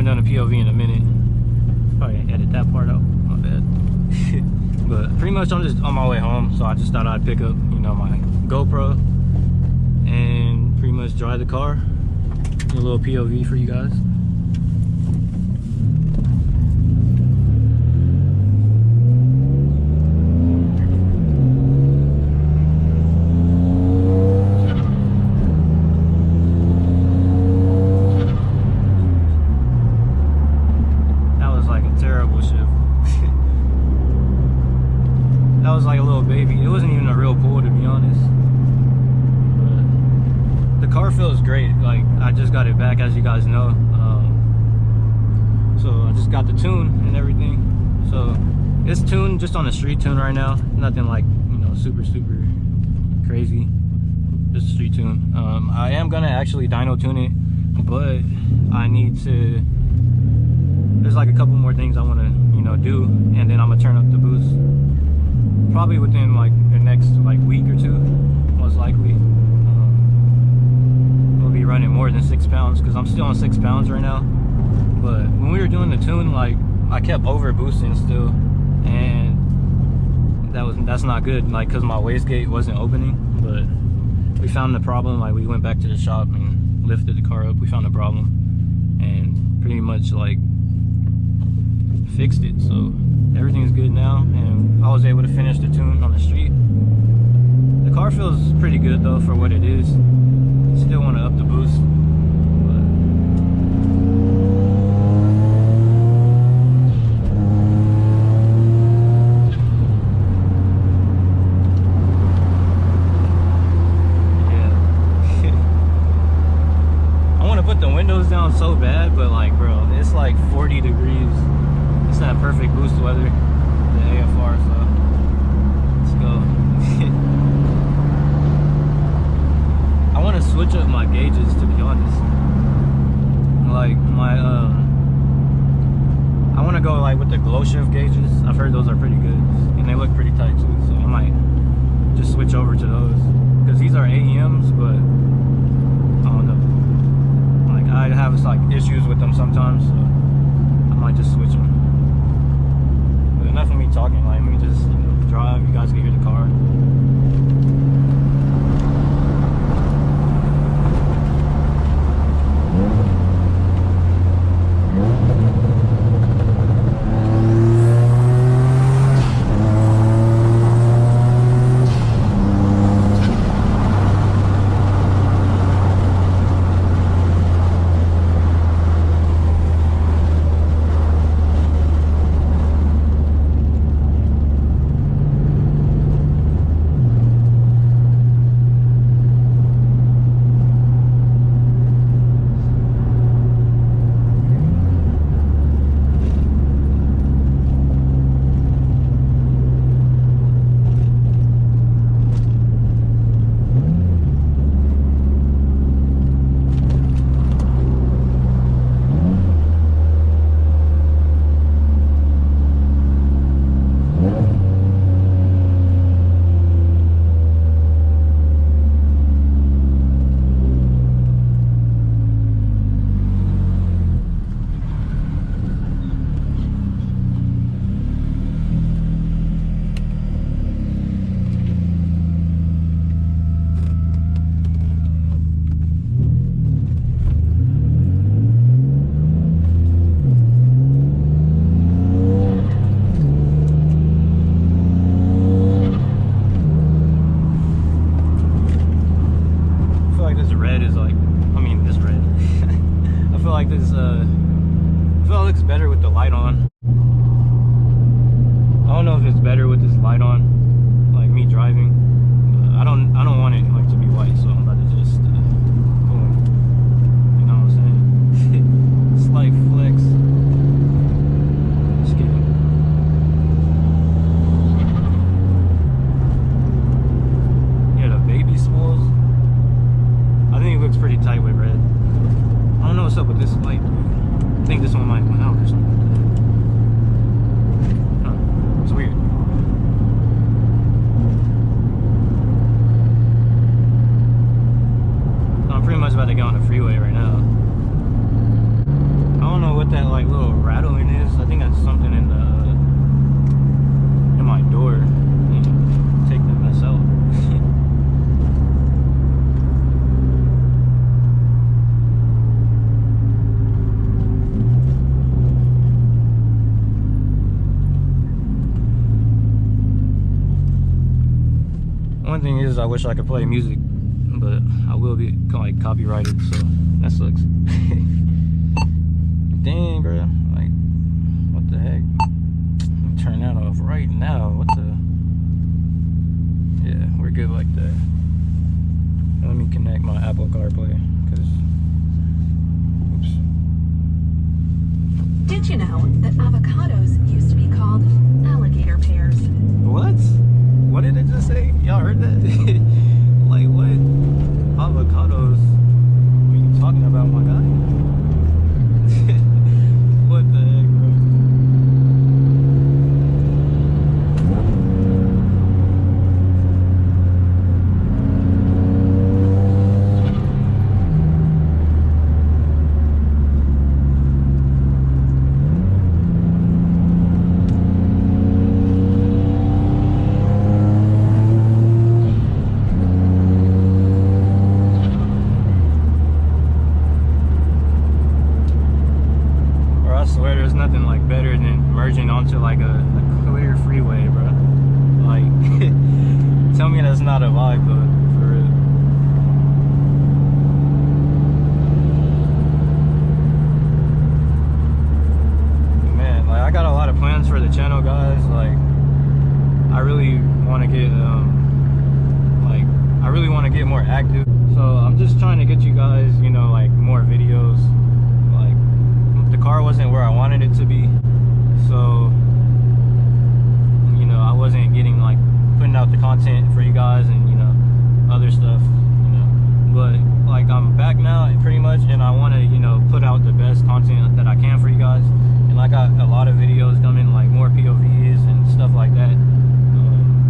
haven't done a POV in a minute. Probably edit that part out. My bad. But pretty much I'm just on my way home, so I just thought I'd pick up, you know, my GoPro and pretty much drive the car. Do a little POV for you guys. That was like a little baby. It wasn't even a real pool, to be honest. But the car feels great. Like, I just got it back, as you guys know. So I just got the tune and everything. So it's tuned, just on the street tune right now. Nothing like, you know, super crazy. Just a street tune. I am gonna actually dyno tune it, but I need to. There's like a couple more things I want to, you know, do, and then I'm gonna turn up the boost. Probably within like the next like week or two, most likely. We'll be running more than 6 pounds because I'm still on 6 pounds right now. But when we were doing the tune, like, I kept over boosting still, and that's not good, like, because my wastegate wasn't opening. But we found the problem. Like, we went back to the shop and lifted the car up. We found the problem and pretty much like fixed it. So everything's good now, and I was able to finish the tune on the street. The car feels pretty good though for what it is. Still want to up the boost, I want to put the windows down so bad, but like, bro, it's like 40 degrees. It's not perfect boost weather, the AFR, so let's go. I want to switch up my gauges, to be honest. Like my I want to go like with the glow shift gauges. I've heard those are pretty good and they look pretty tight too, so I might just switch over to those, because these are AEMs, but I don't know, like I have like issues with them sometimes, so I might just switch them. Enough of me talking, like, let me just, you know, drive. You guys can hear the car. Better with the light on. I don't know if it's better with this light on, like me driving. I don't want it like to be white, so I'm about to just boom. You know what I'm saying? Slight flex. Just kidding. Yeah, the baby spools. I think it looks pretty tight with red. I don't know what's up with this light. I think this one might went out or something. Huh. It's weird. I'm pretty much about to get on the freeway right now. I don't know what that like little rattling is. I think that's something in my door. Take that mess out. One thing is, I wish I could play music, but I will be like copyrighted, so that sucks. Dang, bro! Like, what the heck? Let me turn that off right now. What the? Yeah, we're good like that. Let me connect my Apple CarPlay, cause. Oops. Did you know that avocados used to be called alligator pears? What? What did it just say? Y'all heard that? Like what? Avocados? What are you talking about, my guy? What the heck, bro? Nothing like better than merging onto like a clear freeway, bro. Like, tell me that's not a vibe, but for real. Man, like I got a lot of plans for the channel, guys. Like, I really want to get I really want to get more active. So I'm just trying to get you guys, you know, like more videos. The car wasn't where I wanted it to be, so you know I wasn't getting like putting out the content for you guys and you know other stuff, you know. But like I'm back now pretty much, and I want to you know put out the best content that I can for you guys. And I got a lot of videos coming, like more POVs and stuff like that.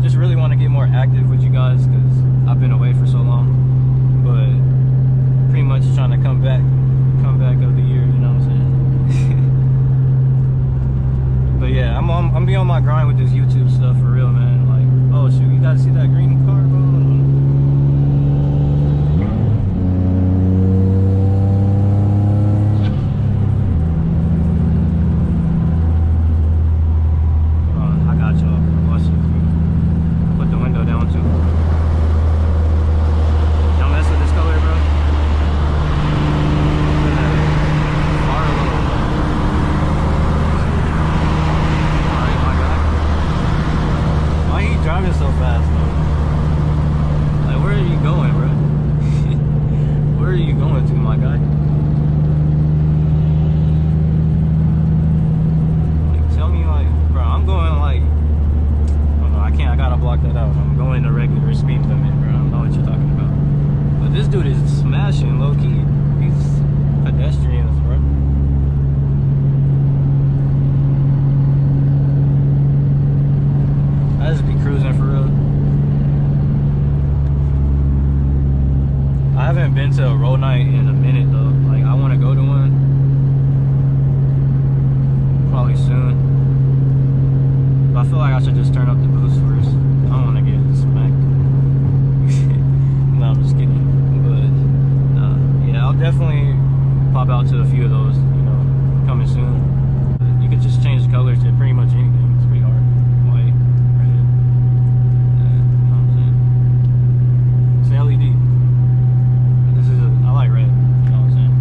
Just really want to get more active with you guys because I've been away for so long. But pretty much trying to come back of the year, you know what I'm saying. But yeah, I'm be on my grind with this YouTube stuff for real, man. Like, oh shoot, you gotta see that green car, bro. I got y'all. Watch it. Put the window down too. Y'all mess with this color, bro. Driving so fast, bro. Like, where are you going, bro? Where are you going to, my guy? Like, tell me, like, bro, I'm going like, oh no, I can't. I gotta block that out. I'm going the regular speed limit, bro. I don't know what you're talking about. But this dude is smashing, low key. These pedestrians, bro. I just be cruising for real. I haven't been to a road night in a minute though. Like I want to go to one. Probably soon. But I feel like I should just turn up the boost first. I don't want to get smacked. No, I'm just kidding. But yeah, I'll definitely pop out to a few of those, you know, coming soon. You could just change the colors to pretty much anything. It's pretty hard. LED. This is I like red, you know what I'm saying?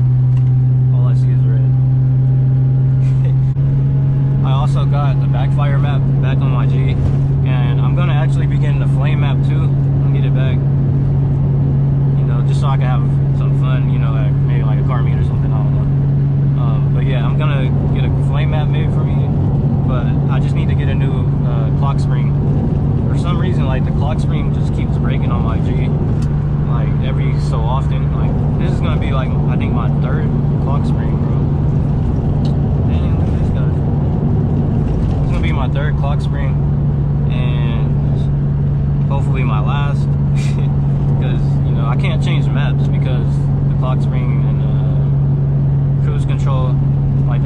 All I see is red. I also got the backfire map back on my G, and I'm gonna actually be getting the flame map too. I'm gonna get it back, you know, just so I can have some fun, you know, like maybe like a car meet or something, I don't know. But yeah, I'm gonna get a flame map made for me, but I just need to get a new clock spring. For some reason, like the clock spring just keeps breaking on my G, like every so often. Like this is gonna be like I think my third clock spring, bro. Dang, look at this guy. It's gonna be my third clock spring, and hopefully my last, because you know I can't change maps because the clock spring and cruise control, like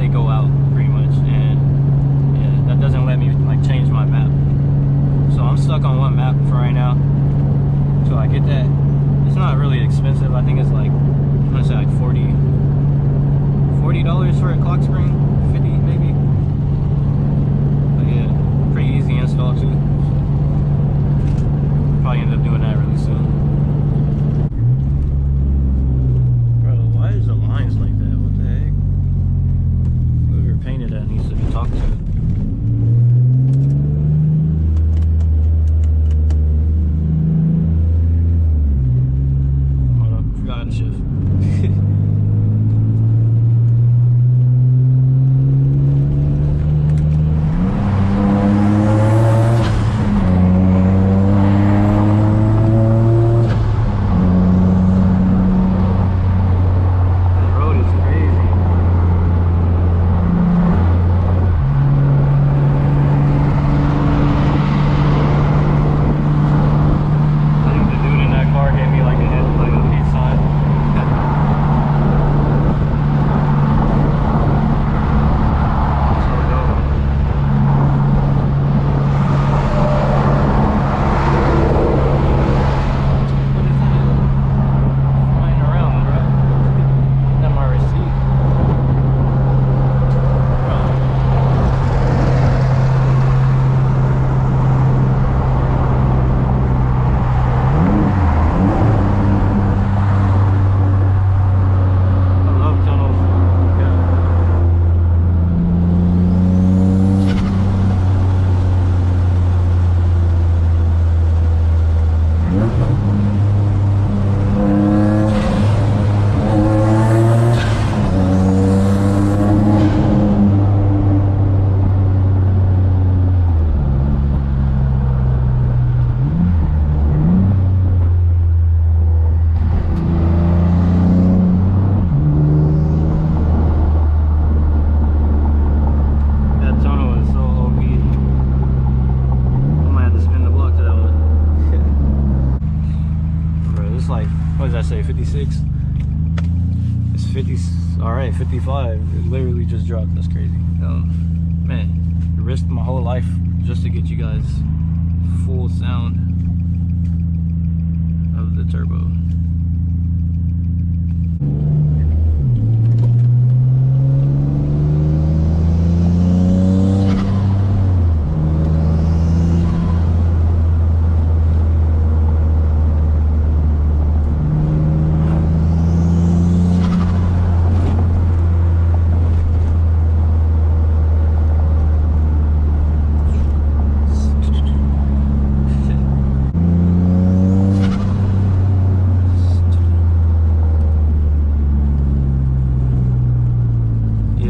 50. All right, 55. It literally just dropped. That's crazy. Man, I risked my whole life just to get you guys full sound of the turbo.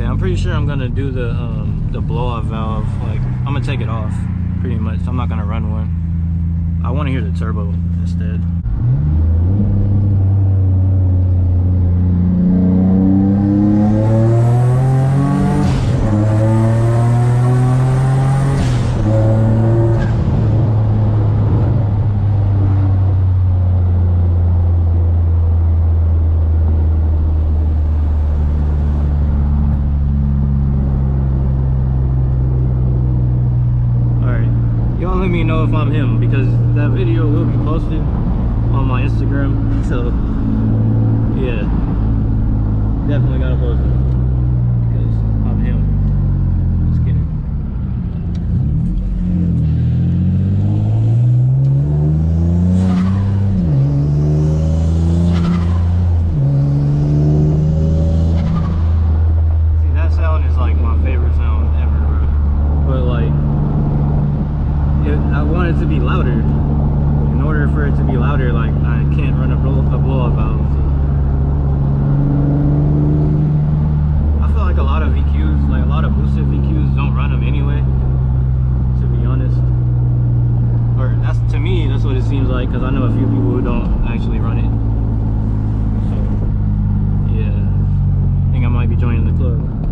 I'm pretty sure I'm gonna do the blow-off valve. Like, I'm gonna take it off pretty much. I'm not gonna run one. I want to hear the turbo instead. Let me know if I'm him, because that video will be posted on my Instagram. So yeah, definitely gotta post it because I'm him. Just kidding. See, that sound is like my favorite sound ever, bro. But like, I want it to be louder. In order for it to be louder, like, I can't run a blow-off valve. So. I feel like a lot of EQs, like a lot of boosted EQs, don't run them anyway, to be honest. Or that's, to me, that's what it seems like, because I know a few people who don't actually run it. So yeah, I think I might be joining the club.